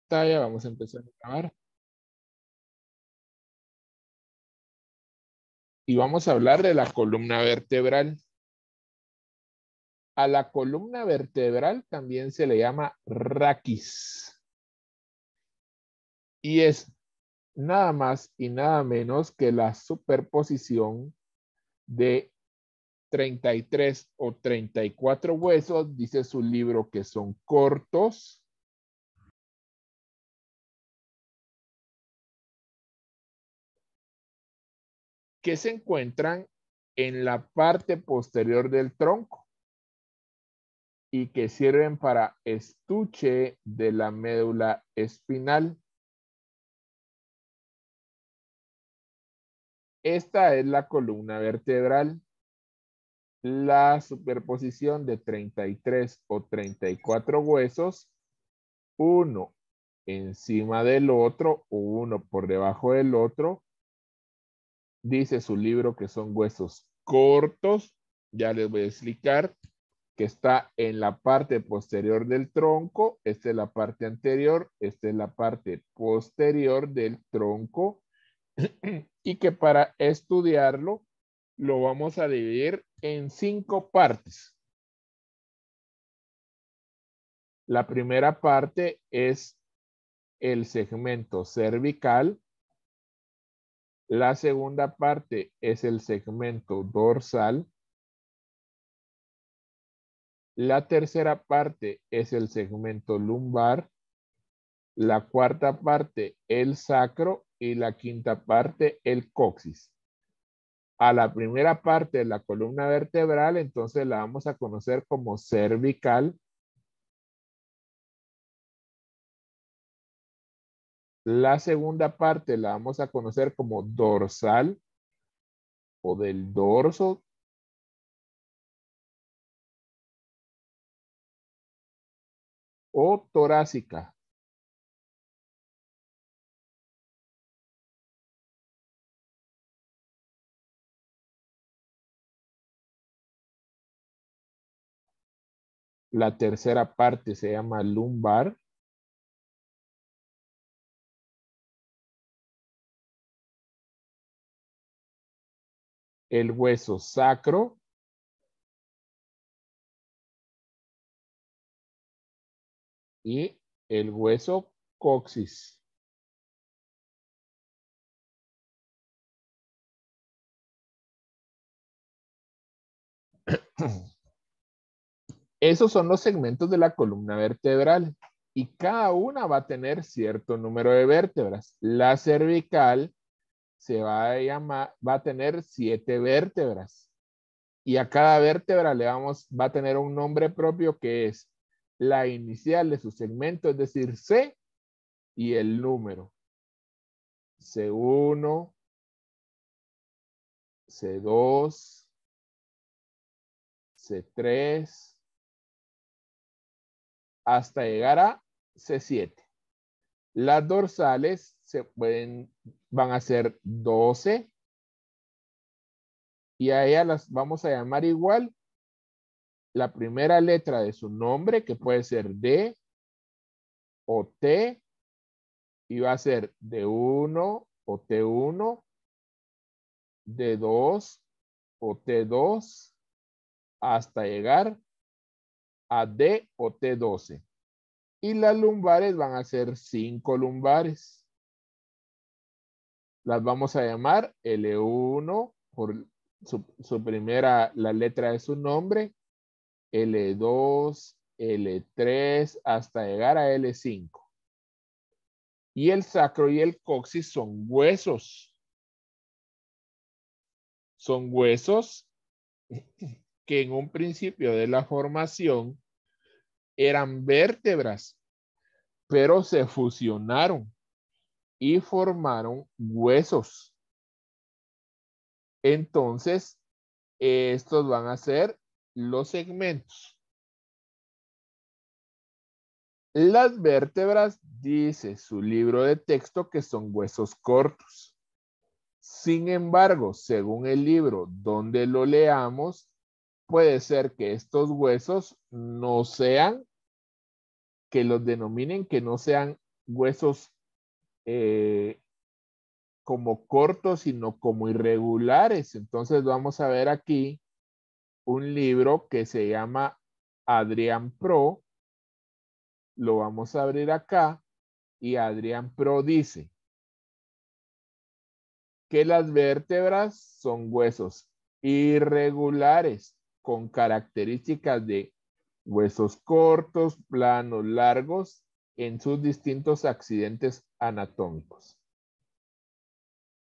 pantalla. Vamos a empezar a grabar. Y vamos a hablar de la columna vertebral. A la columna vertebral también se le llama raquis. Y es nada más y nada menos que la superposición de 33 o 34 huesos. Dice su libro que son cortos, que se encuentran en la parte posterior del tronco y que sirven para estuche de la médula espinal. Esta es la columna vertebral, la superposición de 33 o 34 huesos, uno encima del otro o uno por debajo del otro. Dice su libro que son huesos cortos. Ya les voy a explicar que está en la parte posterior del tronco. Esta es la parte anterior, esta es la parte posterior del tronco. Y que para estudiarlo lo vamos a dividir en 5 partes. La primera parte es el segmento cervical. La segunda parte es el segmento dorsal. La tercera parte es el segmento lumbar. La cuarta parte, el sacro. Y la quinta parte, el coxis. A la primera parte de la columna vertebral, entonces la vamos a conocer como cervical. La segunda parte la vamos a conocer como dorsal o del dorso. O torácica. La tercera parte se llama lumbar. El hueso sacro. Y el hueso coxis. Esos son los segmentos de la columna vertebral. Y cada una va a tener cierto número de vértebras. La cervical se va a tener 7 vértebras. Y a cada vértebra va a tener un nombre propio que es la inicial de su segmento, es decir, C y el número. C1, C2, C3, hasta llegar a C7. Las dorsales van a ser 12 y a ellas las vamos a llamar igual la primera letra de su nombre, que puede ser D o T, y va a ser D1 o T1, D2 o T2, hasta llegar a D o T12. Y las lumbares van a ser 5 lumbares. Las vamos a llamar L1 por su primera, la letra de su nombre, L2, L3, hasta llegar a L5. Y el sacro y el coxis son huesos. Son huesos que en un principio de la formación eran vértebras, pero se fusionaron y formaron huesos. Entonces, estos van a ser los segmentos. Las vértebras, dice su libro de texto, que son huesos cortos. Sin embargo, según el libro donde lo leamos, puede ser que estos huesos no sean, que los denominen que no sean huesos como cortos, sino como irregulares. Entonces vamos a ver aquí un libro que se llama Adrián Pro. Lo vamos a abrir acá y Adrián Pro dice que las vértebras son huesos irregulares con características de huesos cortos, planos, largos en sus distintos accidentes anatómicos.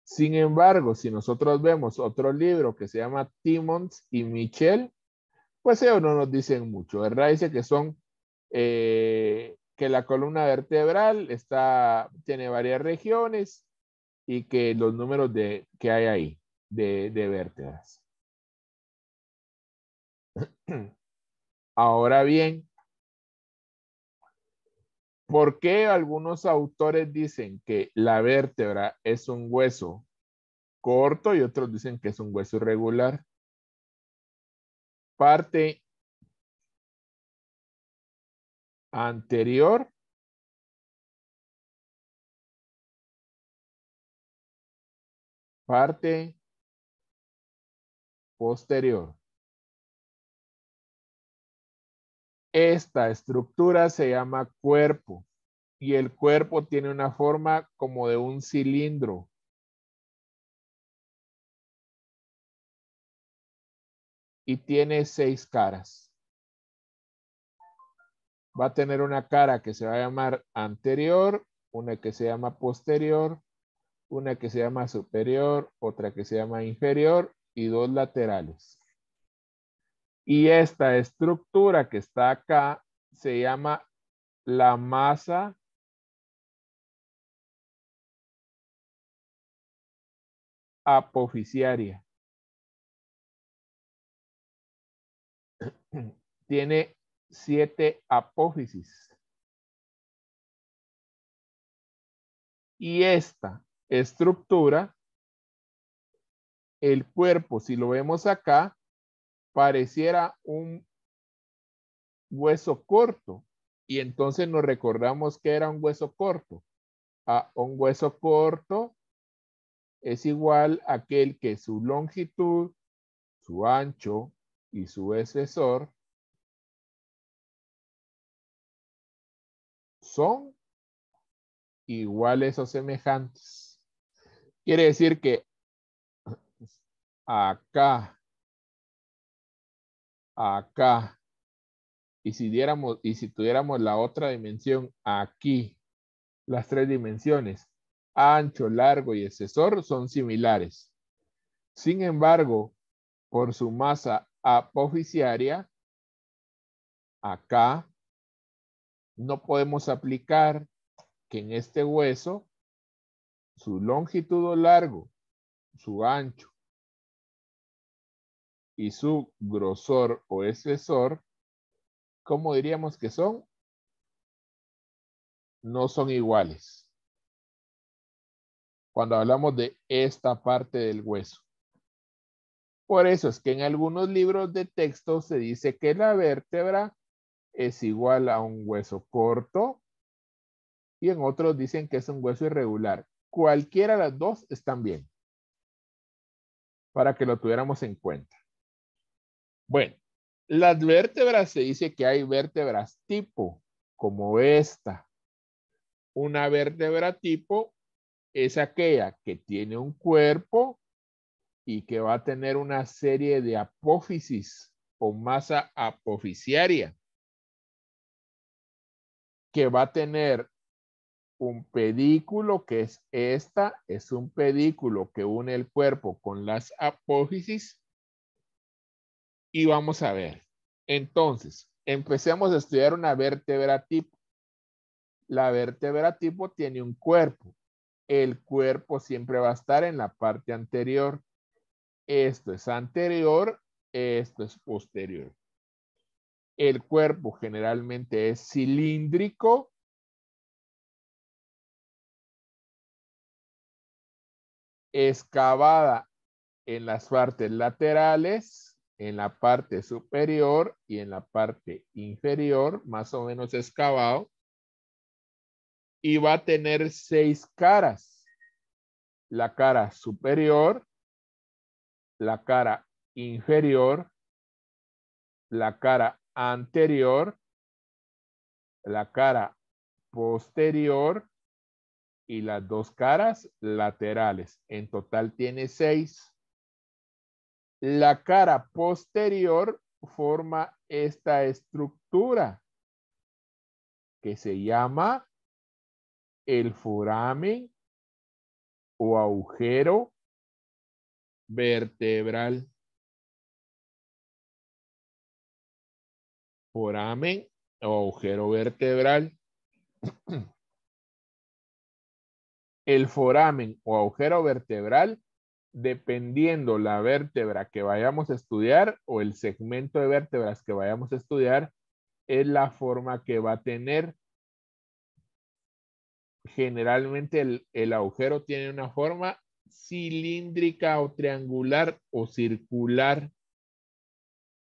Sin embargo, si nosotros vemos otro libro que se llama Timmons y Michel, pues ellos no nos dicen mucho, ¿verdad? Dice que son, que la columna vertebral tiene varias regiones y que los números que hay ahí de vértebras. Ahora bien, ¿por qué algunos autores dicen que la vértebra es un hueso corto y otros dicen que es un hueso irregular? Parte anterior, parte posterior. Esta estructura se llama cuerpo y el cuerpo tiene una forma como de un cilindro. Y tiene 6 caras. Va a tener una cara que se va a llamar anterior, una que se llama posterior, una que se llama superior, otra que se llama inferior y 2 laterales. Y esta estructura que está acá se llama la masa apoficiaria. Tiene 7 apófisis. Y esta estructura, el cuerpo, si lo vemos acá, pareciera un hueso corto. Y entonces nos recordamos que era un hueso corto. Un hueso corto es igual a aquel que su longitud, su ancho y su espesor son iguales o semejantes. Quiere decir que acá, acá, y si tuviéramos la otra dimensión aquí, las 3 dimensiones, ancho, largo y espesor, son similares. Sin embargo, por su masa apoficiaria, acá no podemos aplicar que en este hueso su longitud o largo, su ancho y su grosor o espesor, ¿cómo diríamos que son? No son iguales. Cuando hablamos de esta parte del hueso. Por eso es que en algunos libros de texto se dice que la vértebra es igual a un hueso corto y en otros dicen que es un hueso irregular. Cualquiera de las dos están bien. Para que lo tuviéramos en cuenta. Bueno, las vértebras se dice que hay vértebras tipo, como esta. Una vértebra tipo es aquella que tiene un cuerpo y que va a tener una serie de apófisis o masa apoficiaria, que va a tener un pedículo, que es esta, es un pedículo que une el cuerpo con las apófisis. Y vamos a ver. Entonces, empecemos a estudiar una vértebra tipo. La vértebra tipo tiene un cuerpo. El cuerpo siempre va a estar en la parte anterior. Esto es anterior, esto es posterior. El cuerpo generalmente es cilíndrico. Excavada en las partes laterales, en la parte superior y en la parte inferior, más o menos excavado. y va a tener 6 caras. La cara superior, la cara inferior, la cara anterior, la cara posterior y las 2 caras laterales. En total tiene 6. La cara posterior forma esta estructura que se llama el foramen o agujero vertebral. Foramen o agujero vertebral. El foramen o agujero vertebral, dependiendo la vértebra que vayamos a estudiar o el segmento de vértebras que vayamos a estudiar, es la forma que va a tener. Generalmente el agujero tiene una forma cilíndrica o triangular o circular.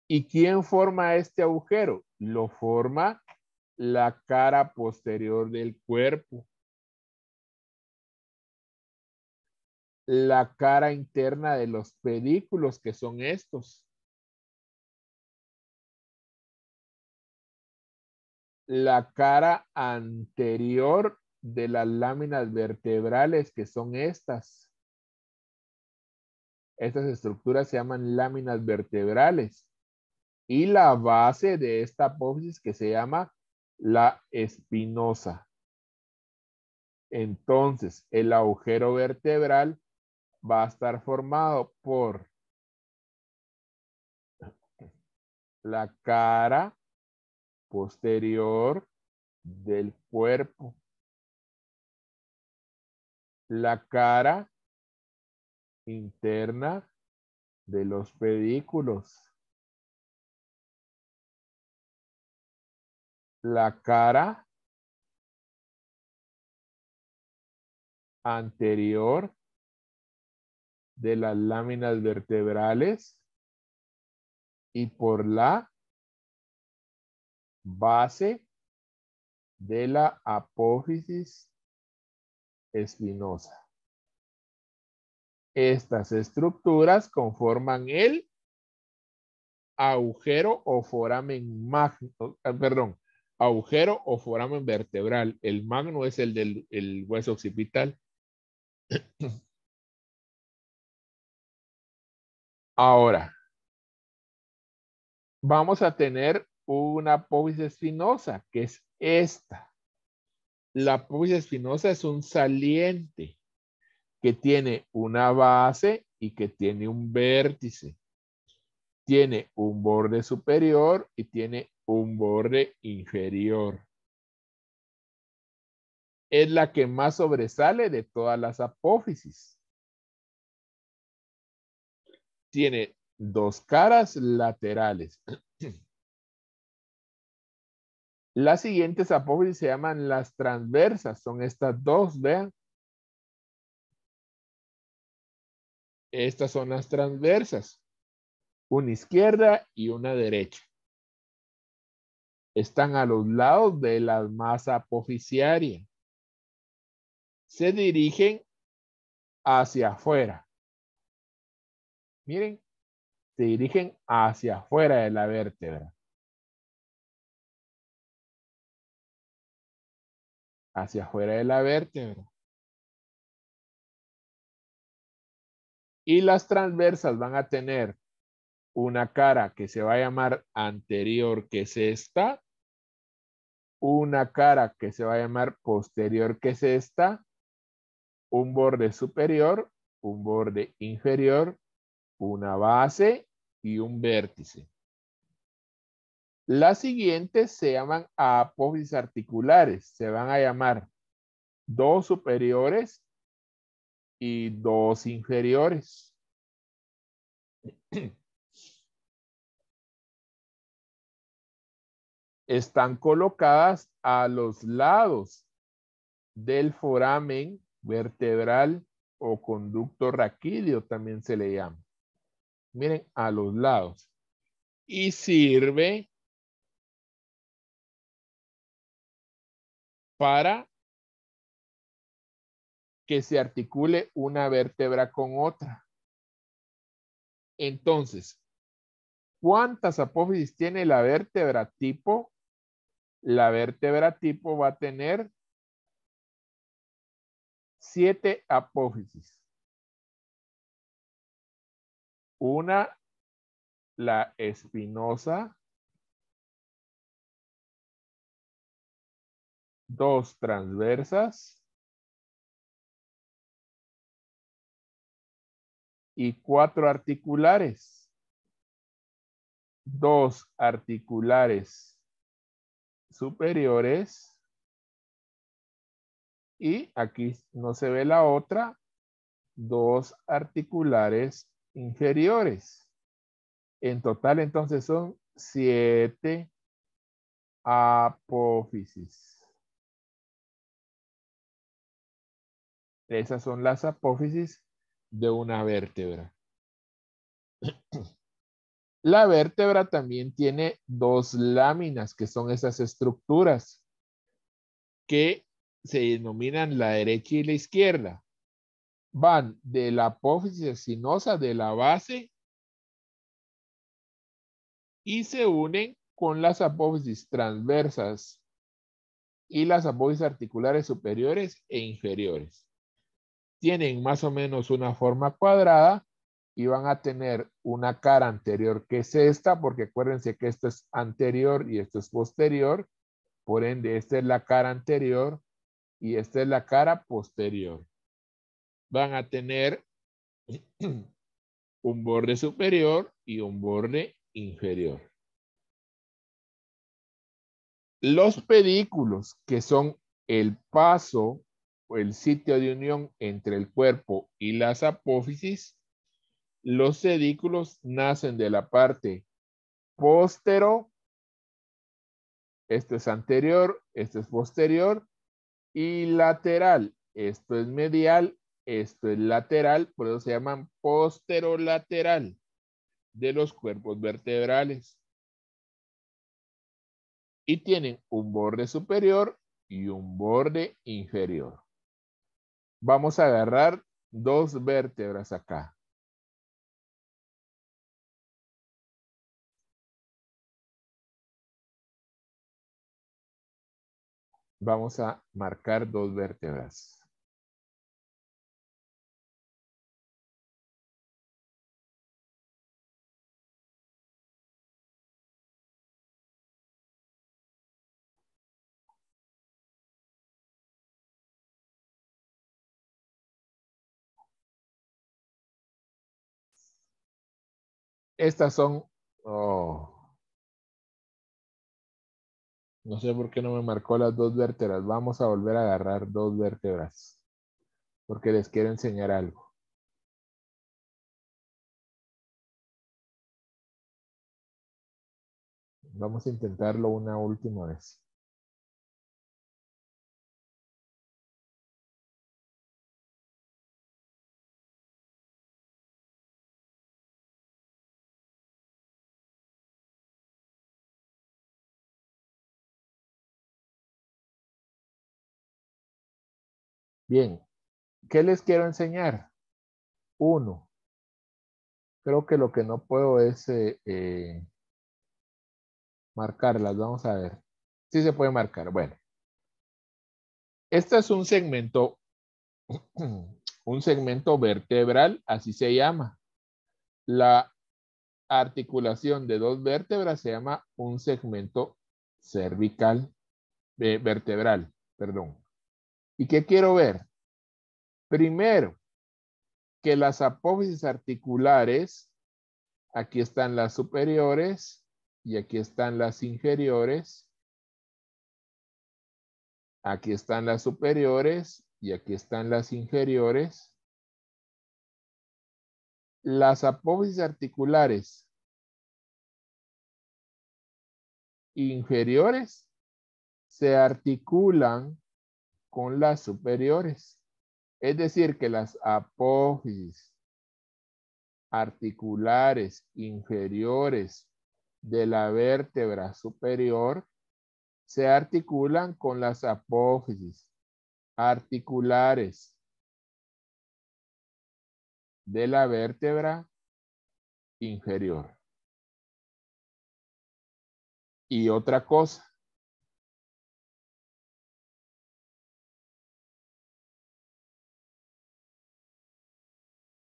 ¿Y quién forma este agujero? Lo forma la cara posterior del cuerpo. La cara interna de los pedículos, que son estos. La cara anterior de las láminas vertebrales, que son estas. Estas estructuras se llaman láminas vertebrales. Y la base de esta apófisis, que se llama la espinosa. Entonces, el agujero vertebral va a estar formado por la cara posterior del cuerpo, la cara interna de los pedículos, la cara anterior de las láminas vertebrales y por la base de la apófisis espinosa. Estas estructuras conforman el agujero o foramen magno, agujero o foramen vertebral. El magno es el del hueso occipital. Ahora, vamos a tener una apófisis espinosa, que es esta. La apófisis espinosa es un saliente que tiene una base y que tiene un vértice. Tiene un borde superior y tiene un borde inferior. Es la que más sobresale de todas las apófisis. Tiene 2 caras laterales. Las siguientes apófisis se llaman las transversas. Son estas dos, vean. Estas son las transversas. Una izquierda y una derecha. Están a los lados de la masa apofisiaria. Se dirigen hacia afuera. Miren, se dirigen hacia afuera de la vértebra. Hacia afuera de la vértebra. Y las transversas van a tener una cara que se va a llamar anterior, que es esta. Una cara que se va a llamar posterior, que es esta. Un borde superior, un borde inferior, una base y un vértice. Las siguientes se llaman apófisis articulares. Se van a llamar 2 superiores y 2 inferiores. Están colocadas a los lados del foramen vertebral o conducto raquídeo, también se le llama. Miren, a los lados. Y sirve para que se articule una vértebra con otra. Entonces, ¿cuántas apófisis tiene la vértebra tipo? La vértebra tipo va a tener 7 apófisis. Una, la espinosa. 2 transversas. Y 4 articulares. 2 articulares superiores. Y aquí no se ve la otra. 2 articulares inferiores. En total, entonces, son 7 apófisis. Esas son las apófisis de una vértebra. La vértebra también tiene 2 láminas, que son esas estructuras que se denominan la derecha y la izquierda. Van de la apófisis espinosa de la base y se unen con las apófisis transversas y las apófisis articulares superiores e inferiores. Tienen más o menos una forma cuadrada y van a tener una cara anterior que es esta, porque acuérdense que esto es anterior y esto es posterior. Por ende, esta es la cara anterior y esta es la cara posterior. Van a tener un borde superior y un borde inferior. Los pedículos, que son el paso o el sitio de unión entre el cuerpo y las apófisis, los sedículos nacen de la parte postero, esto es anterior, esto es posterior, y lateral, esto es medial, esto es lateral, por eso se llaman posterolateral de los cuerpos vertebrales. Y tienen un borde superior y un borde inferior. Vamos a agarrar 2 vértebras acá. Vamos a marcar 2 vértebras. Estas son... Oh, no sé por qué no me marcó las 2 vértebras. Vamos a volver a agarrar 2 vértebras. Porque les quiero enseñar algo. Vamos a intentarlo una última vez. Bien, ¿qué les quiero enseñar? 1. Creo que lo que no puedo es marcarlas. Vamos a ver. Sí se puede marcar. Bueno, este es un segmento vertebral, así se llama. La articulación de 2 vértebras se llama un segmento cervical, vertebral, perdón. ¿Y qué quiero ver? Primero, que las apófisis articulares, aquí están las superiores y aquí están las inferiores. Aquí están las superiores y aquí están las inferiores. Las apófisis articulares inferiores se articulan con las superiores. Es decir, que las apófisis articulares inferiores de la vértebra superior se articulan con las apófisis articulares de la vértebra inferior. Y otra cosa.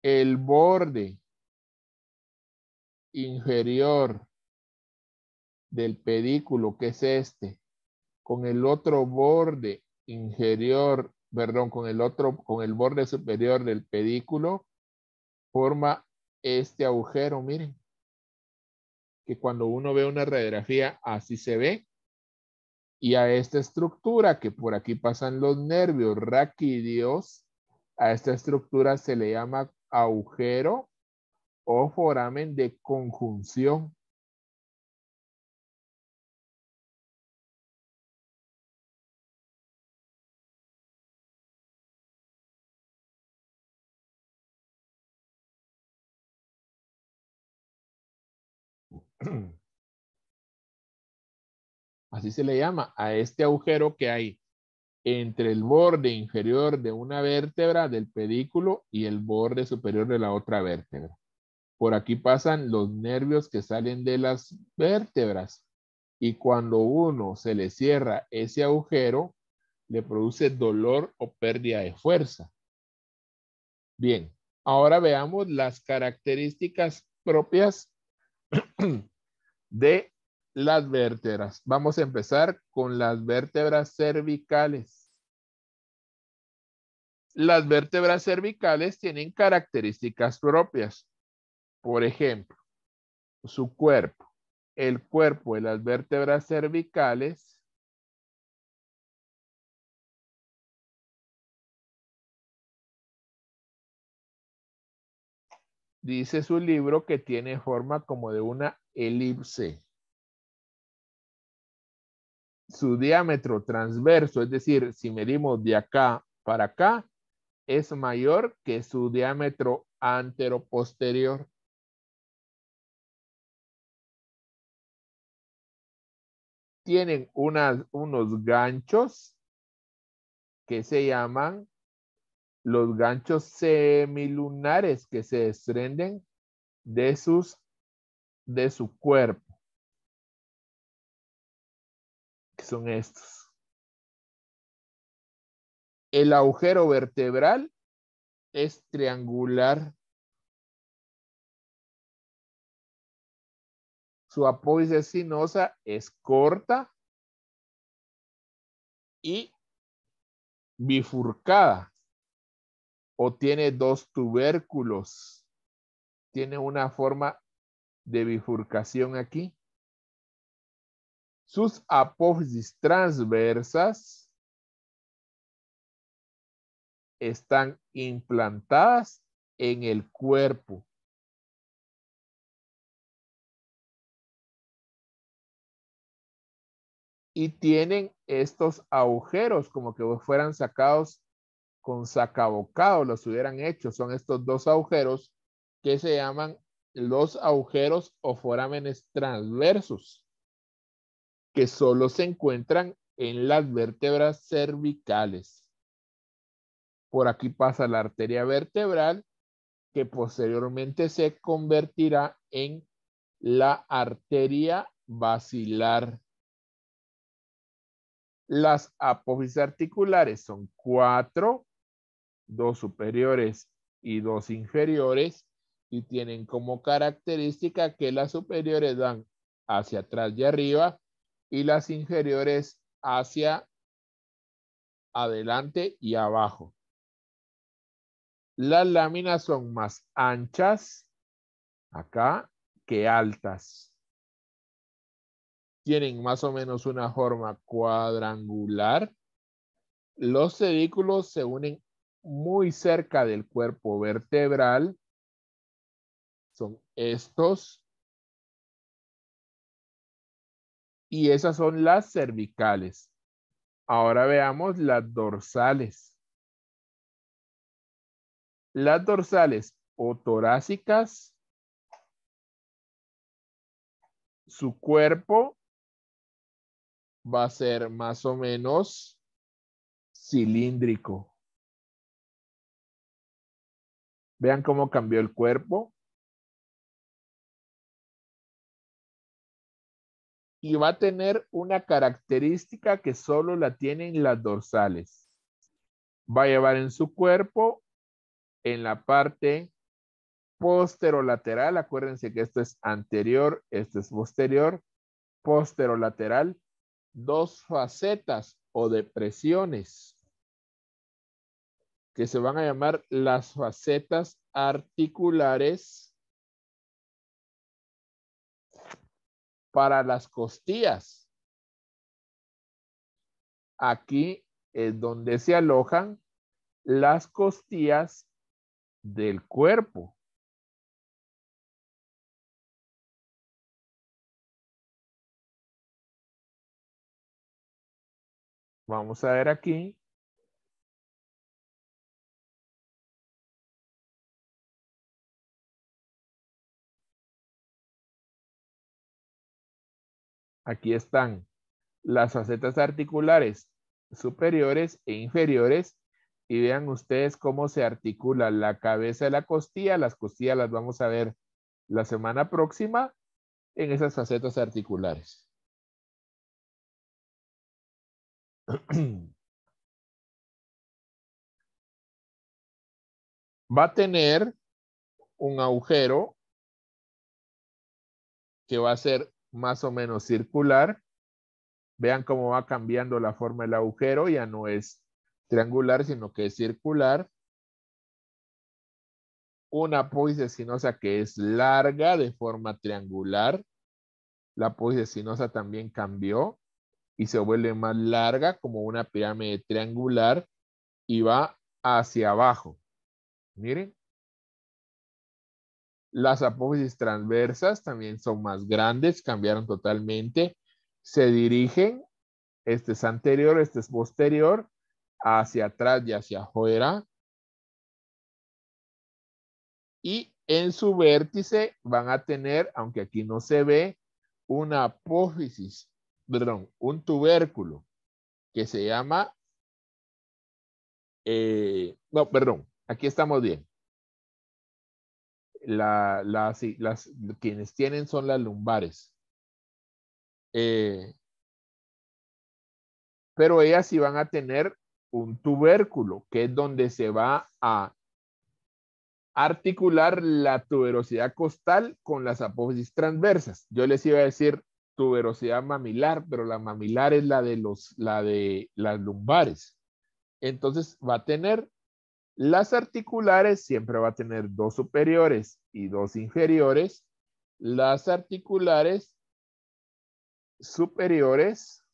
El borde inferior del pedículo, que es este, con el otro borde inferior, perdón, con el borde superior del pedículo, forma este agujero, miren, que cuando uno ve una radiografía así se ve. Y a esta estructura, que por aquí pasan los nervios raquídeos, a esta estructura se le llama agujero o foramen de conjunción. Así se le llama a este agujero que hay entre el borde inferior de una vértebra del pedículo y el borde superior de la otra vértebra. Por aquí pasan los nervios que salen de las vértebras y cuando uno se le cierra ese agujero, le produce dolor o pérdida de fuerza. Bien, ahora veamos las características propias de las vértebras. Vamos a empezar con las vértebras cervicales. Las vértebras cervicales tienen características propias. Por ejemplo, su cuerpo. El cuerpo de las vértebras cervicales dice su libro que tiene forma como de una elipse. Su diámetro transverso, es decir, si medimos de acá para acá, es mayor que su diámetro anteroposterior. Tienen unos ganchos que se llaman los ganchos semilunares que se desprenden de su cuerpo, que son estos. El agujero vertebral es triangular. Su apófisis sinosa es corta y bifurcada o tiene dos tubérculos. Tiene una forma de bifurcación aquí. Sus apófisis transversas están implantadas en el cuerpo. Y tienen estos agujeros como que fueran sacados con sacabocado, los hubieran hecho. Son estos dos agujeros que se llaman los agujeros o forámenes transversos, que solo se encuentran en las vértebras cervicales. Por aquí pasa la arteria vertebral, que posteriormente se convertirá en la arteria basilar. Las apófisis articulares son 4, 2 superiores y 2 inferiores, y tienen como característica que las superiores dan hacia atrás y arriba y las inferiores hacia adelante y abajo. Las láminas son más anchas acá que altas. Tienen más o menos una forma cuadrangular. Los sedículos se unen muy cerca del cuerpo vertebral. Son estos. Y esas son las cervicales. Ahora veamos las dorsales. Las dorsales o torácicas, su cuerpo va a ser más o menos cilíndrico. Vean cómo cambió el cuerpo. Y va a tener una característica que solo la tienen las dorsales. Va a llevar en su cuerpo, en la parte posterolateral, acuérdense que esto es anterior, esto es posterior, posterolateral, dos facetas o depresiones que se van a llamar las facetas articulares para las costillas. Aquí es donde se alojan las costillas del cuerpo. Vamos a ver aquí. Aquí están las facetas articulares superiores e inferiores y vean ustedes cómo se articula la cabeza de la costilla. Las costillas las vamos a ver la semana próxima en esas facetas articulares. Va a tener un agujero que va a ser más o menos circular. Vean cómo va cambiando la forma del agujero, ya no es triangular, sino que es circular. Una apófisis espinosa que es larga de forma triangular. La apófisis espinosa también cambió y se vuelve más larga como una pirámide triangular y va hacia abajo. Miren. Las apófisis transversas también son más grandes, cambiaron totalmente. Se dirigen, este es anterior, este es posterior, hacia atrás y hacia afuera. Y en su vértice van a tener, aunque aquí no se ve, una apófisis, perdón, un tubérculo que se llama, no, perdón, aquí estamos bien. Quienes tienen son las lumbares. Pero ellas sí van a tener un tubérculo, que es donde se va a articular la tuberosidad costal con las apófisis transversas. Yo les iba a decir tuberosidad mamilar, pero la mamilar es la de las lumbares. Entonces va a tener las articulares, siempre va a tener dos superiores y dos inferiores. Las articulares superiores,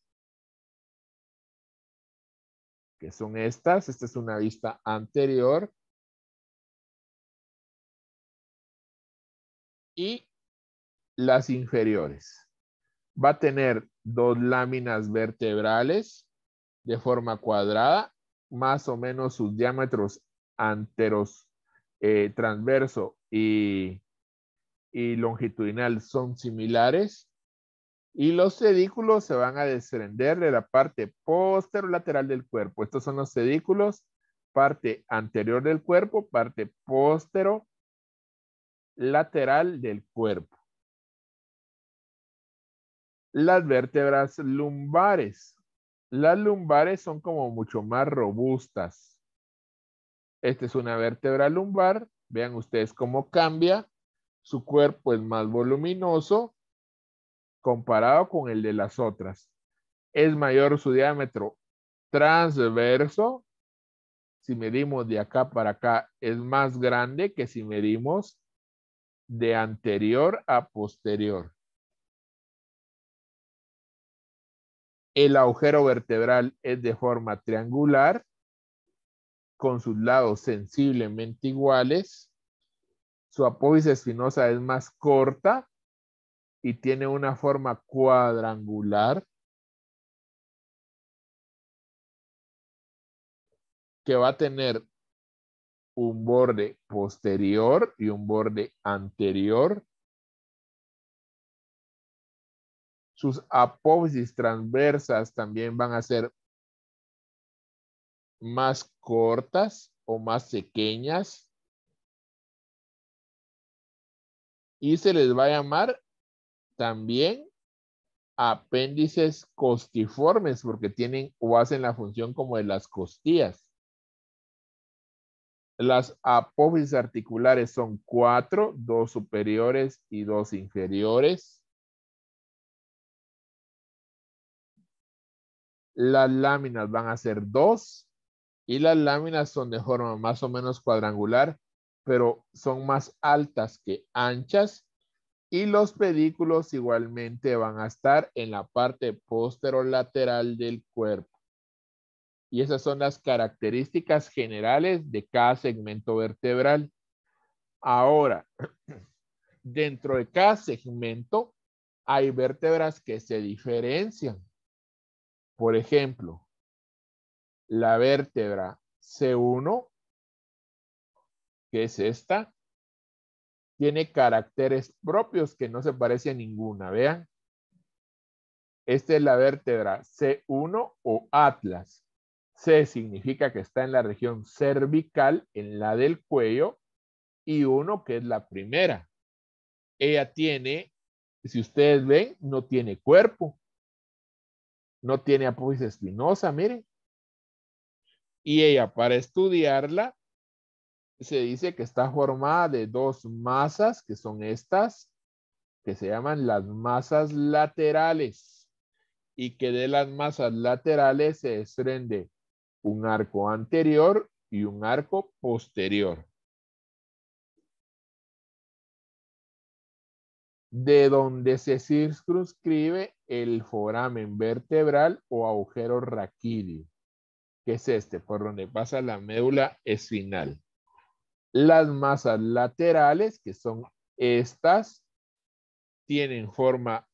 que son estas, esta es una vista anterior, y las inferiores. Va a tener dos láminas vertebrales de forma cuadrada, más o menos sus diámetros anteros, transverso y longitudinal son similares. Y los cedículos se van a desprender de la parte posterolateral del cuerpo. Estos son los cedículos, parte anterior del cuerpo, parte posterolateral del cuerpo. Las vértebras lumbares. Las lumbares son como mucho más robustas. Esta es una vértebra lumbar. Vean ustedes cómo cambia. Su cuerpo es más voluminoso comparado con el de las otras. Es mayor su diámetro transverso. Si medimos de acá para acá, es más grande que si medimos de anterior a posterior. El agujero vertebral es de forma triangular, con sus lados sensiblemente iguales. Su apófisis espinosa es más corta y tiene una forma cuadrangular que va a tener un borde posterior y un borde anterior. Sus apófisis transversas también van a ser más cortas o más pequeñas. Y se les va a llamar también apéndices costiformes porque tienen o hacen la función como de las costillas. Las apófisis articulares son 4, 2 superiores y 2 inferiores. Las láminas van a ser 2 y las láminas son de forma más o menos cuadrangular, pero son más altas que anchas. Y los pedículos igualmente van a estar en la parte posterolateral del cuerpo. Y esas son las características generales de cada segmento vertebral. Ahora, dentro de cada segmento hay vértebras que se diferencian. Por ejemplo, la vértebra C1, que es esta, tiene caracteres propios que no se parece a ninguna. Vean, esta es la vértebra C1 o atlas. C significa que está en la región cervical, en la del cuello, y 1 que es la primera. Ella tiene, si ustedes ven, no tiene cuerpo, no tiene apófisis espinosa, miren. Y ella, para estudiarla, se dice que está formada de 2 masas, que son estas, que se llaman las masas laterales, y que de las masas laterales se desprende un arco anterior y un arco posterior. De donde se circunscribe el foramen vertebral o agujero raquídeo, que es este, por donde pasa la médula espinal. Las masas laterales, que son estas, tienen forma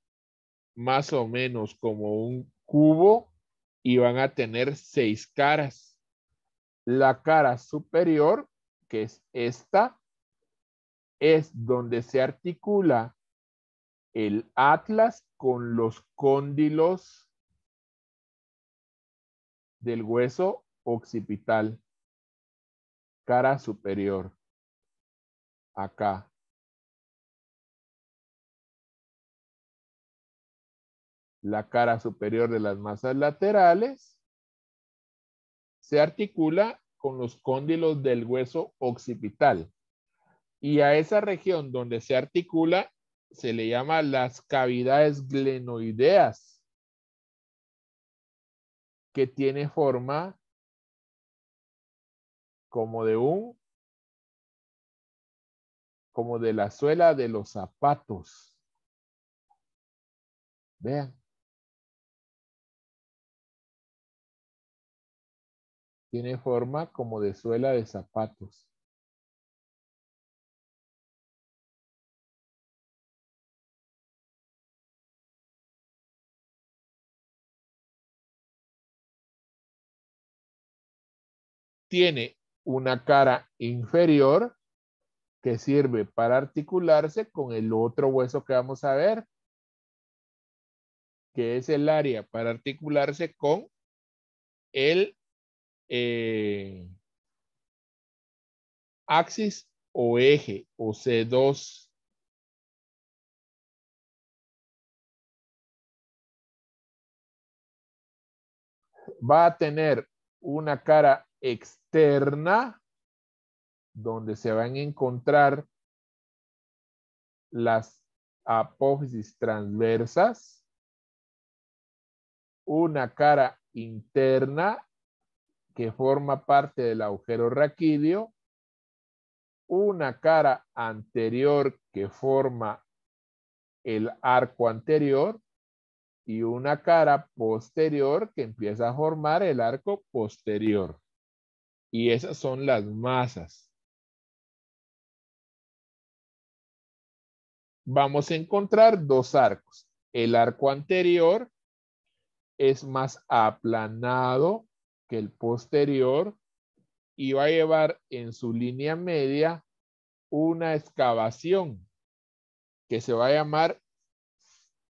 más o menos como un cubo y van a tener 6 caras. La cara superior, que es esta, es donde se articula el atlas con los cóndilos del hueso occipital. Cara superior. Acá. La cara superior de las masas laterales se articula con los cóndilos del hueso occipital. Y a esa región donde se articula se le llama las cavidades glenoideas, que tiene forma como de la suela de los zapatos. Vean. Tiene forma como de suela de zapatos. Tiene una cara inferior que sirve para articularse con el otro hueso que vamos a ver, que es el área para articularse con el axis o eje o C2. Va a tener una cara externa donde se van a encontrar las apófisis transversas, una cara interna que forma parte del agujero raquídeo, una cara anterior que forma el arco anterior y una cara posterior que empieza a formar el arco posterior. Y esas son las masas. Vamos a encontrar 2 arcos. El arco anterior es más aplanado que el posterior y va a llevar en su línea media una excavación que se va a llamar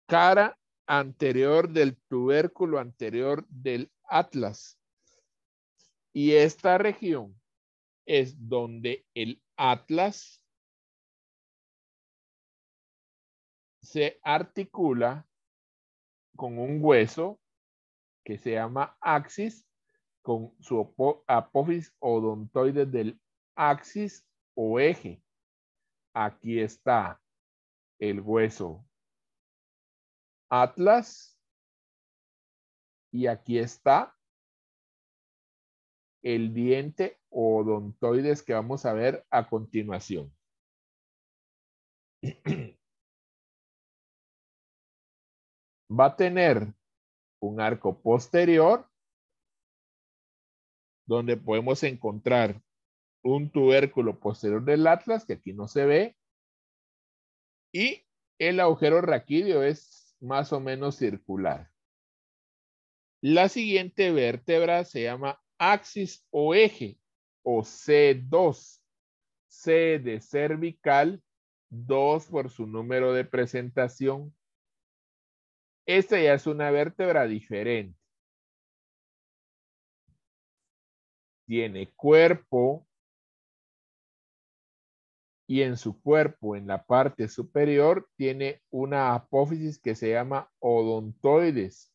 cara anterior del tubérculo anterior del atlas. Y esta región es donde el atlas se articula con un hueso que se llama axis, con su apófisis odontoides del axis o eje. Aquí está el hueso atlas y aquí está el diente odontoides que vamos a ver a continuación. Va a tener un arco posterior donde podemos encontrar un tubérculo posterior del atlas, que aquí no se ve, y el agujero raquídeo es más o menos circular. La siguiente vértebra se llama axis o eje, o C2. C de cervical, 2 por su número de presentación. Esta ya es una vértebra diferente. Tiene cuerpo y en su cuerpo, en la parte superior, tiene una apófisis que se llama odontoides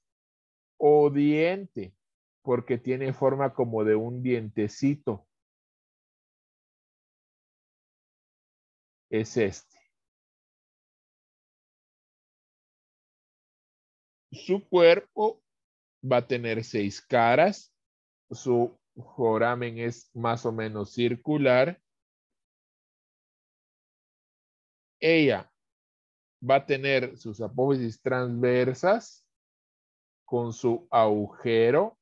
o diente, porque tiene forma como de un dientecito. Es este. Su cuerpo va a tener 6 caras. Su foramen es más o menos circular. Ella va a tener sus apófisis transversas con su agujero.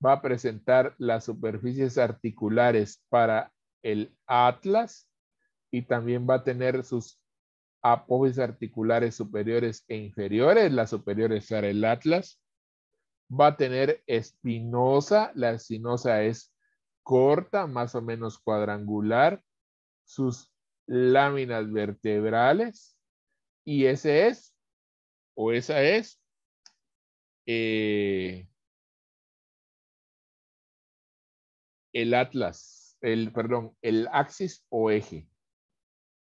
Va a presentar las superficies articulares para el atlas y también va a tener sus apófisis articulares superiores e inferiores. Las superiores para el atlas. Va a tener espinosa. La espinosa es corta, más o menos cuadrangular. Sus láminas vertebrales. Y ese es, o esa es, el atlas, el axis o eje.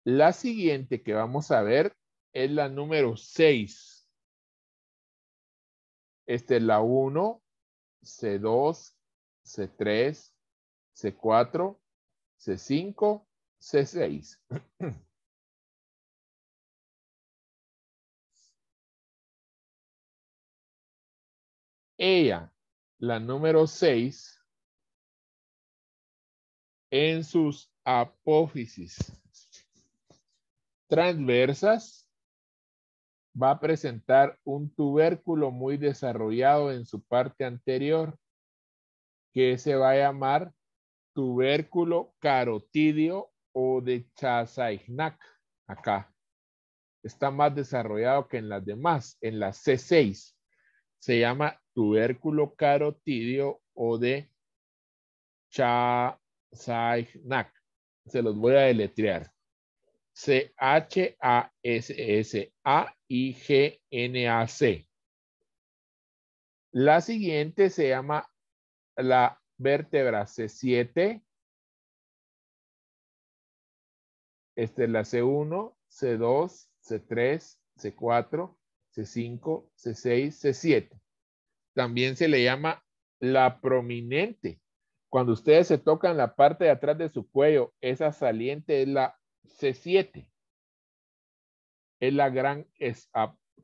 La siguiente que vamos a ver es la número 6. Esta es la 1, C2, C3, C4, C5, C6. Ella, la número 6, en sus apófisis transversas, va a presentar un tubérculo muy desarrollado en su parte anterior, que se va a llamar tubérculo carotidio o de Chassaignac. Acá está más desarrollado que en las demás. En la C6 se llama tubérculo carotidio o de Chassaignac. Se los voy a deletrear. C-H-A-S-S-A-I-G-N-A-C. La siguiente se llama la vértebra C7. Esta es la C1, C2, C3, C4, C5, C6, C7. También se le llama la prominente. Cuando ustedes se tocan la parte de atrás de su cuello, esa saliente es la C7. Es la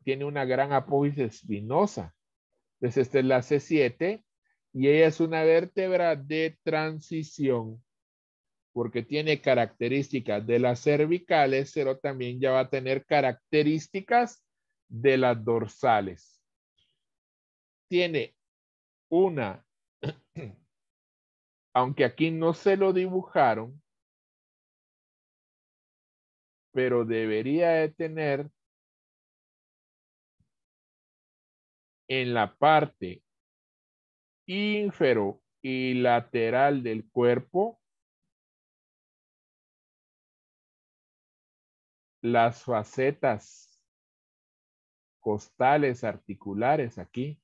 tiene una gran apófisis espinosa. Entonces esta es la C7 y ella es una vértebra de transición porque tiene características de las cervicales, pero también ya va a tener características de las dorsales. Tiene una, aunque aquí no se lo dibujaron, pero debería de tener en la parte ínfero y lateral del cuerpo las facetas costales articulares aquí.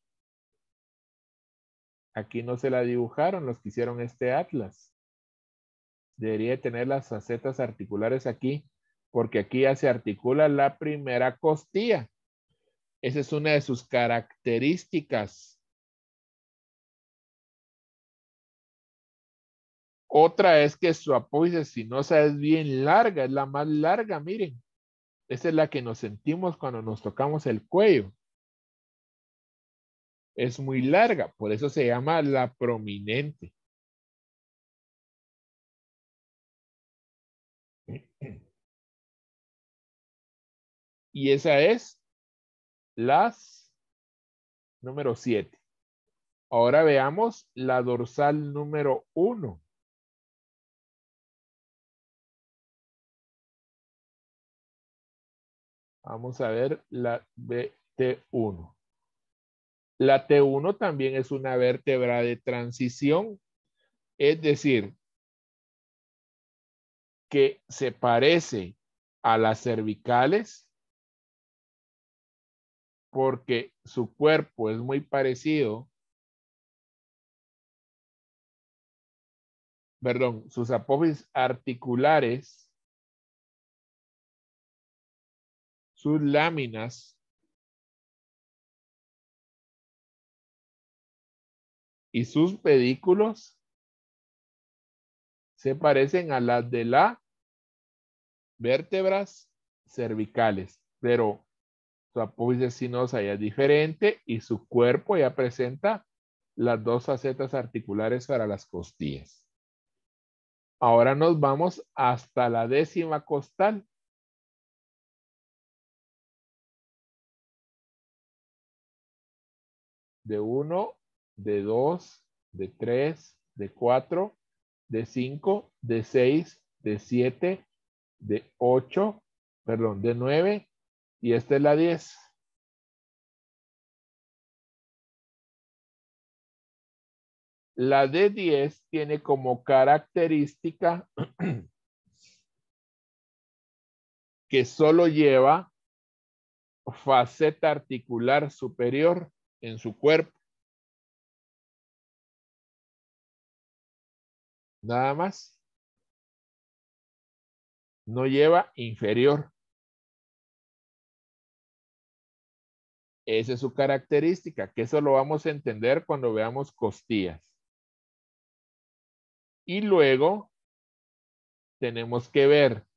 Aquí no se la dibujaron los que hicieron este atlas. Debería tener las facetas articulares aquí porque aquí ya se articula la primera costilla. Esa es una de sus características. Otra es que su apófisis espinosa es bien larga, es la más larga, miren. Esa es la que nos sentimos cuando nos tocamos el cuello. Es muy larga, por eso se llama la prominente. Y esa es las número 7. Ahora veamos la dorsal número 1. Vamos a ver la T1. La T1 también es una vértebra de transición, es decir, que se parece a las cervicales porque su cuerpo es muy parecido, perdón, sus apófisis articulares, sus láminas y sus pedículos se parecen a las de las vértebras cervicales, pero su apófisis espinosa ya es diferente y su cuerpo ya presenta las dos facetas articulares para las costillas. Ahora nos vamos hasta la 10ª costal. De 1, de 2, de 3, de 4, de 5, de 6, de 7, de 8, perdón, de 9 y esta es la 10. La de 10 tiene como característica que solo lleva faceta articular superior en su cuerpo. Nada más. No lleva inferior. Esa es su característica, que eso lo vamos a entender cuando veamos costillas. Y luego tenemos que ver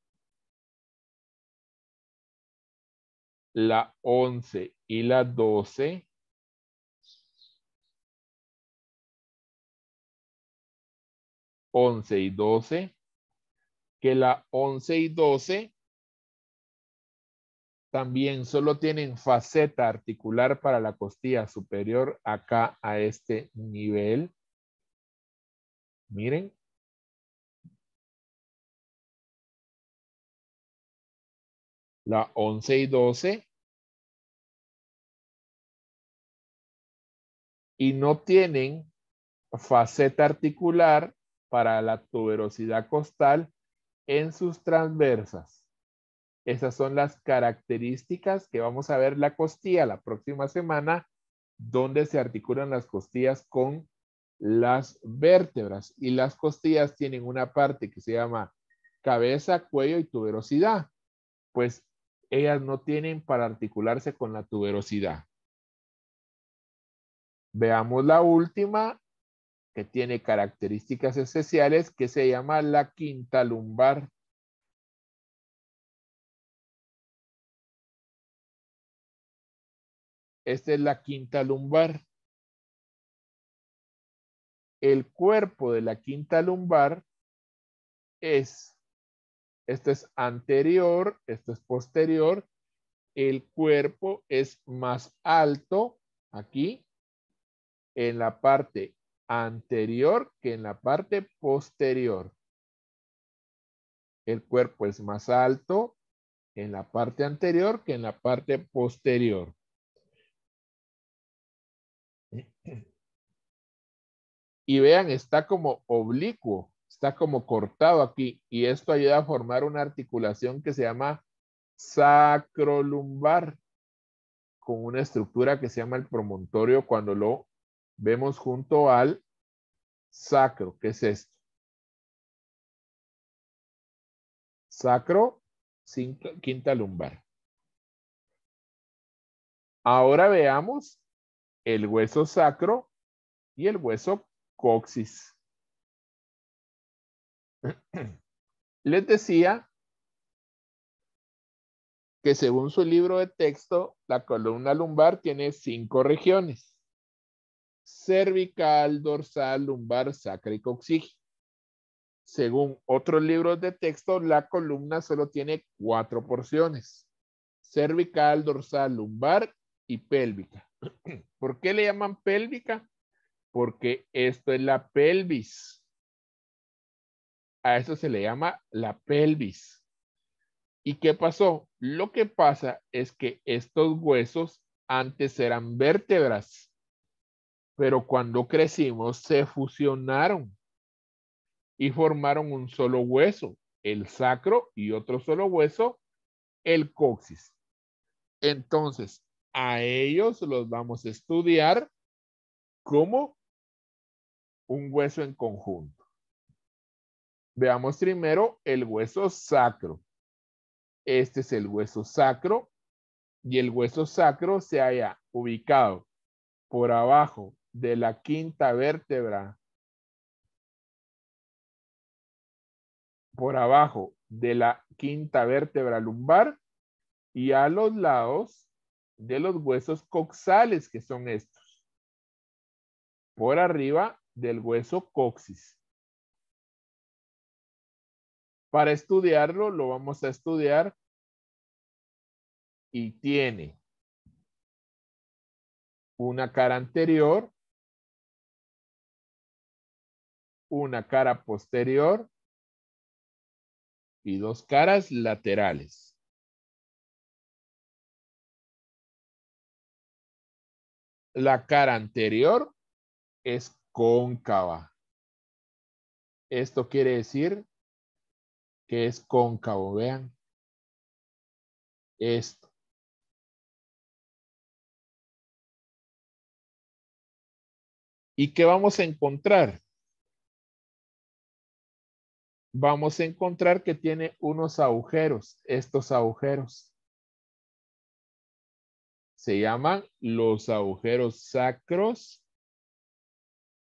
la 11 y la 12. Y 12, que la 11 y 12 también solo tienen faceta articular para la costilla superior acá a este nivel. Miren. La 11 y 12. Y no tienen faceta articular para la tuberosidad costal en sus transversas. Esas son las características que vamos a ver la costilla la próxima semana, donde se articulan las costillas con las vértebras. Y las costillas tienen una parte que se llama cabeza, cuello y tuberosidad. Pues ellas no tienen para articularse con la tuberosidad. Veamos la última, que tiene características especiales, que se llama la quinta lumbar. Esta es la quinta lumbar. El cuerpo de la quinta lumbar es, esto es anterior, esto es posterior. El cuerpo es más alto aquí en la parte anterior que en la parte posterior. El cuerpo es más alto en la parte anterior que en la parte posterior. Y vean, está como oblicuo, está como cortado aquí. Y esto ayuda a formar una articulación que se llama sacrolumbar, con una estructura que se llama el promontorio cuando lo vemos junto al sacro. ¿Qué es esto? Sacro quinta lumbar. Ahora veamos el hueso sacro y el hueso coxis. Les decía que según su libro de texto, la columna lumbar tiene 5 regiones: cervical, dorsal, lumbar, sacra y coxígea. Según otros libros de texto, la columna solo tiene 4 porciones: cervical, dorsal, lumbar y pélvica. ¿Por qué le llaman pélvica? Porque esto es la pelvis. A eso se le llama la pelvis. ¿Y qué pasó? Lo que pasa es que estos huesos antes eran vértebras, pero cuando crecimos se fusionaron y formaron un solo hueso, el sacro, y otro solo hueso, el coxis. Entonces, a ellos los vamos a estudiar como un hueso en conjunto. Veamos primero el hueso sacro. Este es el hueso sacro y el hueso sacro se halla ubicado por abajo de la quinta vértebra, por abajo de la quinta vértebra lumbar y a los lados de los huesos coxales, que son estos, por arriba del hueso coxis. Para estudiarlo, lo vamos a estudiar y tiene una cara anterior, una cara posterior y 2 caras laterales. La cara anterior es cóncava. Esto quiere decir que es cóncavo. Vean esto. ¿Y qué vamos a encontrar? Vamos a encontrar que tiene unos agujeros. Estos agujeros se llaman los agujeros sacros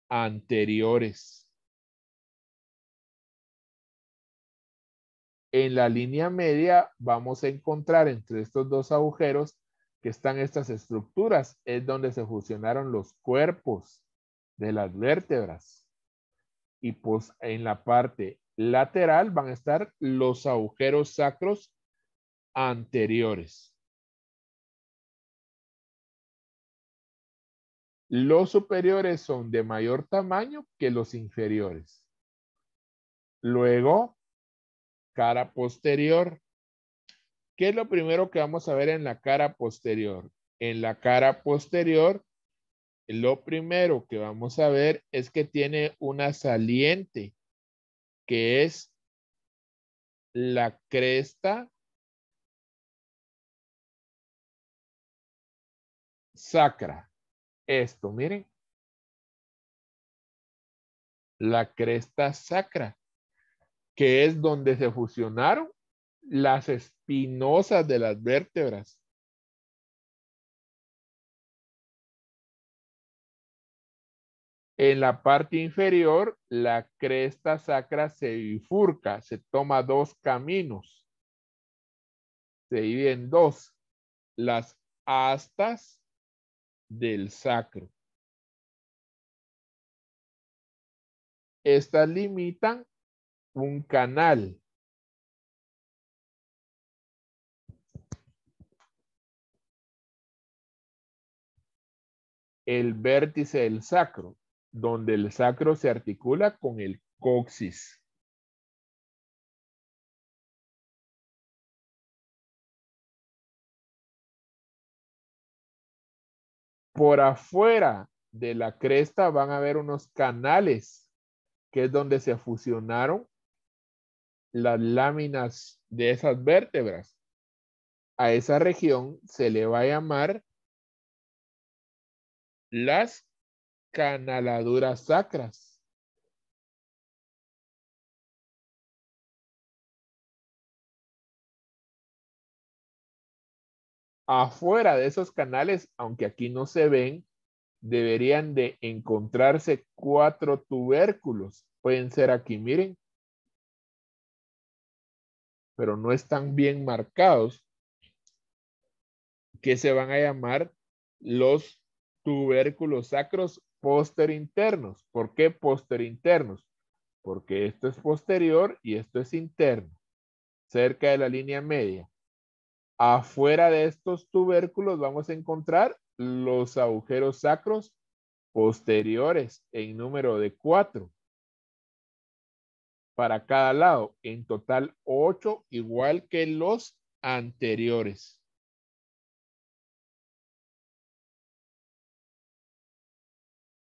anteriores. En la línea media vamos a encontrar entre estos dos agujeros que están estas estructuras. Es donde se fusionaron los cuerpos de las vértebras. Y pues en la parte lateral van a estar los agujeros sacros anteriores. Los superiores son de mayor tamaño que los inferiores. Luego, cara posterior. ¿Qué es lo primero que vamos a ver en la cara posterior? En la cara posterior, lo primero que vamos a ver es que tiene una saliente, que es la cresta sacra. Esto, miren. La cresta sacra, que es donde se fusionaron las espinosas de las vértebras. En la parte inferior, la cresta sacra se bifurca, se toma 2 caminos. Se divide en 2. Las astas del sacro. Estas limitan un canal. El vértice del sacro, donde el sacro se articula con el coxis. Por afuera de la cresta van a haber unos canales, que es donde se fusionaron las láminas de esas vértebras. A esa región se le va a llamar las canaladuras sacras. Afuera de esos canales, aunque aquí no se ven, deberían de encontrarse 4 tubérculos. Pueden ser aquí, miren, pero no están bien marcados, que se van a llamar los tubérculos sacros posterinternos. ¿Por qué posterinternos? Porque esto es posterior y esto es interno, cerca de la línea media. Afuera de estos tubérculos vamos a encontrar los agujeros sacros posteriores en número de 4 para cada lado. En total 8, igual que los anteriores.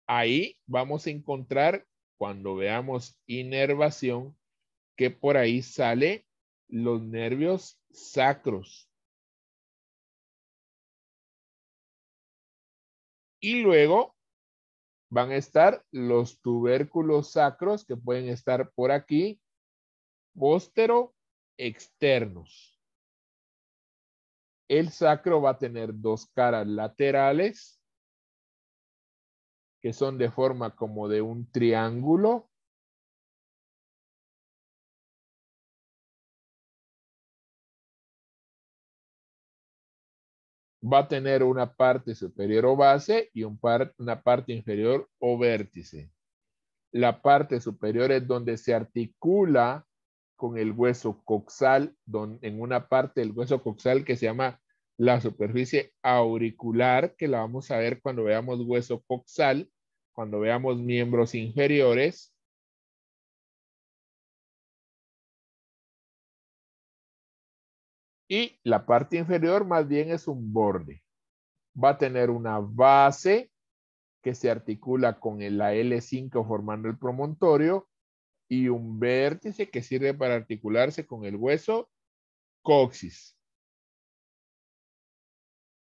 Ahí vamos a encontrar, cuando veamos inervación, que por ahí sale los nervios sacros. Y luego van a estar los tubérculos sacros que pueden estar por aquí, póstero externos. El sacro va a tener 2 caras laterales que son de forma como de un triángulo. Va a tener una parte superior o base y una parte inferior o vértice. La parte superior es donde se articula con el hueso coxal, en una parte del hueso coxal que se llama la superficie auricular, que la vamos a ver cuando veamos hueso coxal, cuando veamos miembros inferiores. Y la parte inferior más bien es un borde. Va a tener una base que se articula con la L5 formando el promontorio y un vértice que sirve para articularse con el hueso coxis.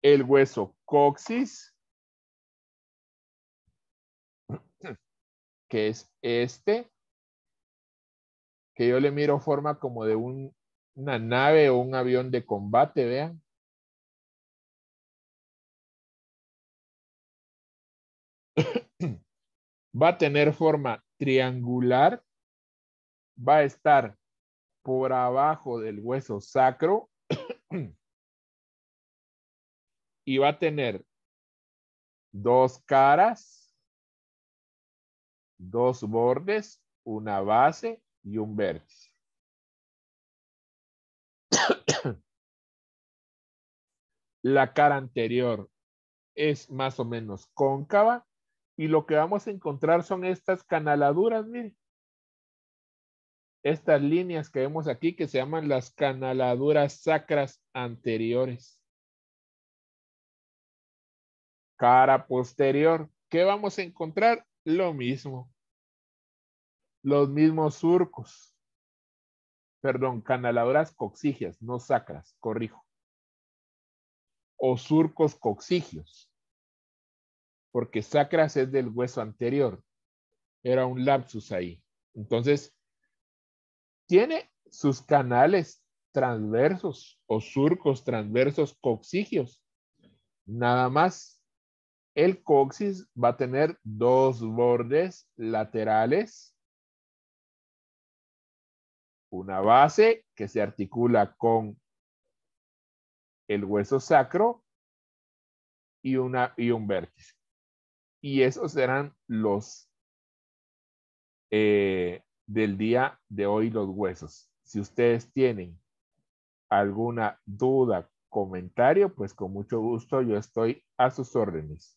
El hueso coxis, que es este, que yo le miro forma como de una nave o un avión de combate, vean. Va a tener forma triangular, va a estar por abajo del hueso sacro y va a tener 2 caras, 2 bordes, una base y un vértice. La cara anterior es más o menos cóncava y lo que vamos a encontrar son estas canaladuras, miren. Estas líneas que vemos aquí que se llaman las canaladuras sacras anteriores. Cara posterior, ¿qué vamos a encontrar? Lo mismo. Los mismos surcos. Perdón, canaladuras coxígeas, no sacras, corrijo. O surcos coxigios. Porque sacras es del hueso anterior. Era un lapsus ahí. Entonces, tiene sus canales transversos o surcos transversos coxigios. Nada más. El coxis va a tener 2 bordes laterales, una base que se articula con el hueso sacro y un vértice. Y esos serán los del día de hoy, los huesos. Si ustedes tienen alguna duda, comentario, pues con mucho gusto yo estoy a sus órdenes.